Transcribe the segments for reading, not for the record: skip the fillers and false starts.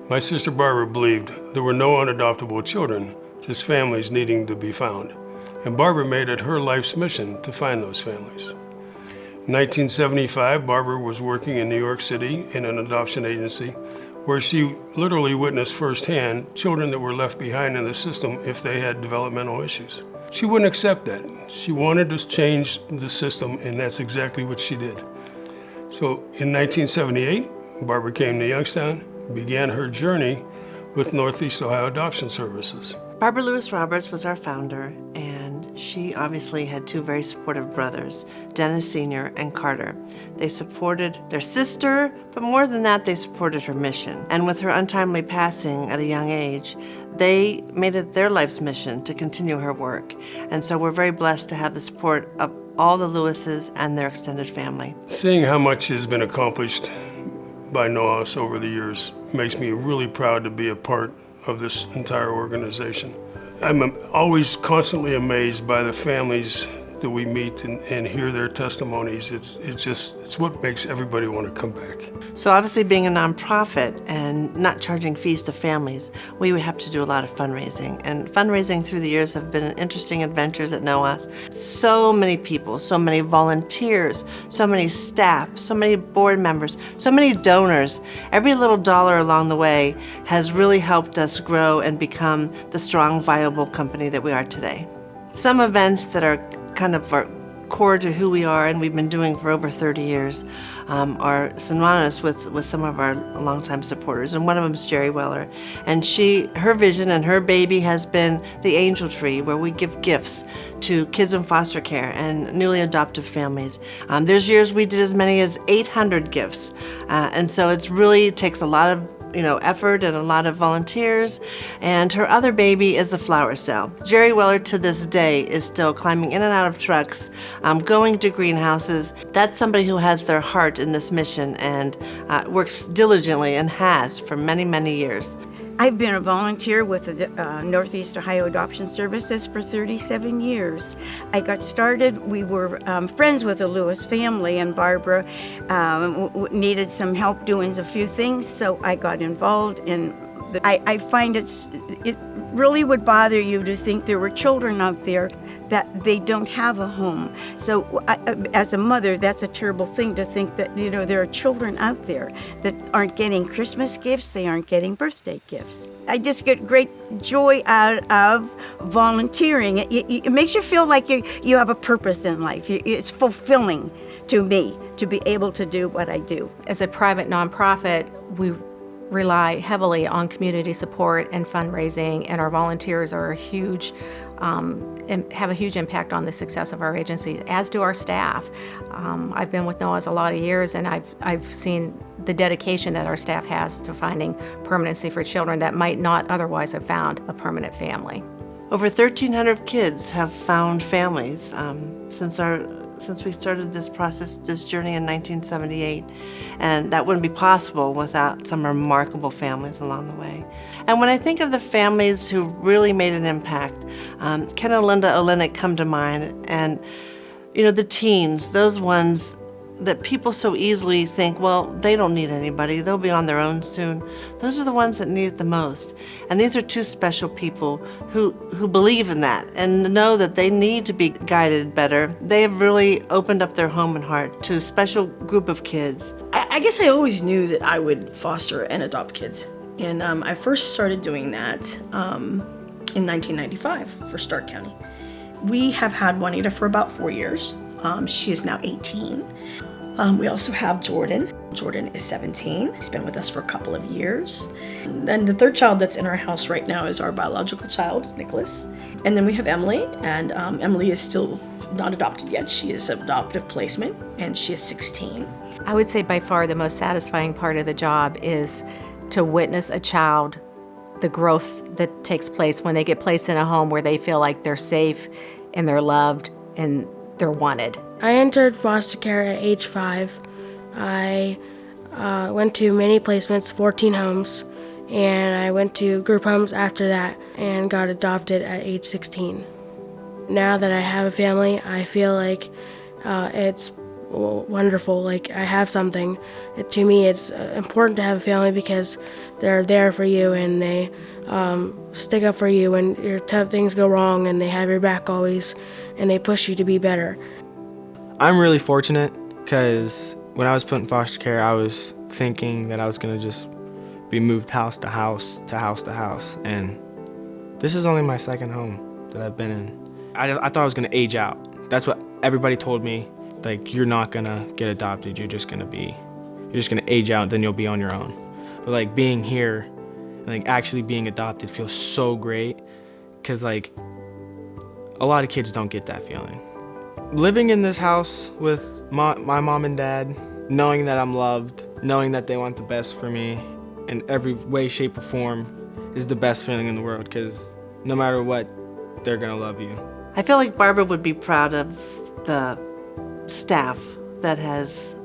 My sister Barbara believed there were no unadoptable children, just families needing to be found. And Barbara made it her life's mission to find those families. In 1975, Barbara was working in New York City in an adoption agency where she literally witnessed firsthand children that were left behind in the system if they had developmental issues. She wouldn't accept that. She wanted to change the system, and that's exactly what she did. So in 1978, Barbara came to Youngstown, began her journey with Northeast Ohio Adoption Services. Barbara Lewis Roberts was our founder, and she obviously had two very supportive brothers, Dennis Sr. and Carter. They supported their sister, but more than that, they supported her mission. And with her untimely passing at a young age, they made it their life's mission to continue her work. And so we're very blessed to have the support of all the Lewises and their extended family. Seeing how much has been accomplished by NOAS over the years makes me really proud to be a part of this entire organization. I'm always constantly amazed by the families that we meet and hear their testimonies. It's what makes everybody want to come back. So obviously being a nonprofit and not charging fees to families, we would have to do a lot of fundraising. And fundraising through the years have been interesting adventures at NOAS. So many people, so many volunteers, so many staff, so many board members, so many donors. Every little dollar along the way has really helped us grow and become the strong, viable company that we are today. Some events that are kind of our core to who we are and we've been doing for over 30 years are synonymous with some of our longtime supporters, and one of them is Jerry Weller. And her vision and her baby has been the Angel Tree, where we give gifts to kids in foster care and newly adopted families. There's years we did as many as 800 gifts, and so it really takes a lot of effort and a lot of volunteers. And her other baby is the flower cell. Jerry Weller to this day is still climbing in and out of trucks, going to greenhouses. That's somebody who has their heart in this mission and works diligently and has for many, many years. I've been a volunteer with the Northeast Ohio Adoption Services for 37 years. I got started, we were friends with the Lewis family, and Barbara needed some help doing a few things, so I got involved in I find it really would bother you to think there were children out there that they don't have a home. So as a mother, that's a terrible thing to think that, there are children out there that aren't getting Christmas gifts, they aren't getting birthday gifts. I just get great joy out of volunteering. It makes you feel like you have a purpose in life. It's fulfilling to me to be able to do what I do. As a private nonprofit, we rely heavily on community support and fundraising, and our volunteers are have a huge impact on the success of our agencies, as do our staff. I've been with NOAS a lot of years, and I've seen the dedication that our staff has to finding permanency for children that might not otherwise have found a permanent family. Over 1,300 kids have found families since we started this journey in 1978, and that wouldn't be possible without some remarkable families along the way. And when I think of the families who really made an impact, Ken and Linda Olenek come to mind, and the teens, those ones that people so easily think, well, they don't need anybody, they'll be on their own soon. Those are the ones that need it the most. And these are two special people who believe in that and know that they need to be guided better. They have really opened up their home and heart to a special group of kids. I guess I always knew that I would foster and adopt kids. And I first started doing that in 1995 for Stark County. We have had Juanita for about 4 years. She is now 18. We also have Jordan. Jordan is 17. He's been with us for a couple of years. And then the third child that's in our house right now is our biological child, Nicholas. And then we have Emily, and Emily is still not adopted yet. She is adoptive placement, and she is 16. I would say by far the most satisfying part of the job is to witness a child, the growth that takes place when they get placed in a home where they feel like they're safe and they're loved and they're wanted. I entered foster care at age 5. I went to many placements, 14 homes, and I went to group homes after that and got adopted at age 16. Now that I have a family, I feel like it's wonderful. Like, I have something. To me, it's important to have a family because they're there for you and they stick up for you when your tough things go wrong, and they have your back always, and they push you to be better. I'm really fortunate because when I was put in foster care, I was thinking that I was going to just be moved house to house to house to house, and this is only my second home that I've been in. I thought I was going to age out. That's what everybody told me. Like, you're not going to get adopted. You're just going to age out, then you'll be on your own. But like being here, like actually being adopted feels so great because like a lot of kids don't get that feeling. Living in this house with my mom and dad, knowing that I'm loved, knowing that they want the best for me in every way, shape, or form is the best feeling in the world because no matter what, they're gonna love you. I feel like Barbara would be proud of the staff that has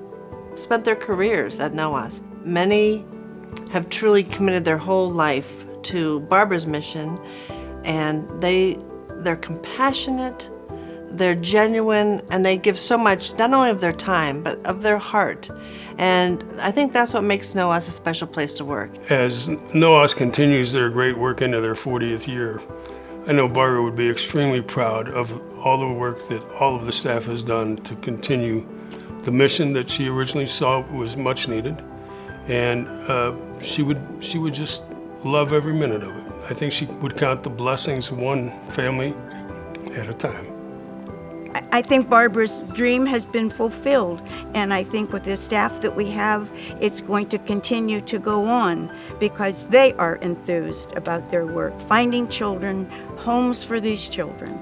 spent their careers at NOAS. Many have truly committed their whole life to Barbara's mission, and they're compassionate, they're genuine, and they give so much, not only of their time, but of their heart. And I think that's what makes NOAS a special place to work. As NOAS continues their great work into their 40th year, I know Barbara would be extremely proud of all the work that all of the staff has done to continue the mission that she originally saw was much needed. And she would just love every minute of it. I think she would count the blessings one family at a time. I think Barbara's dream has been fulfilled, and I think with the staff that we have, it's going to continue to go on because they are enthused about their work, finding children, homes for these children.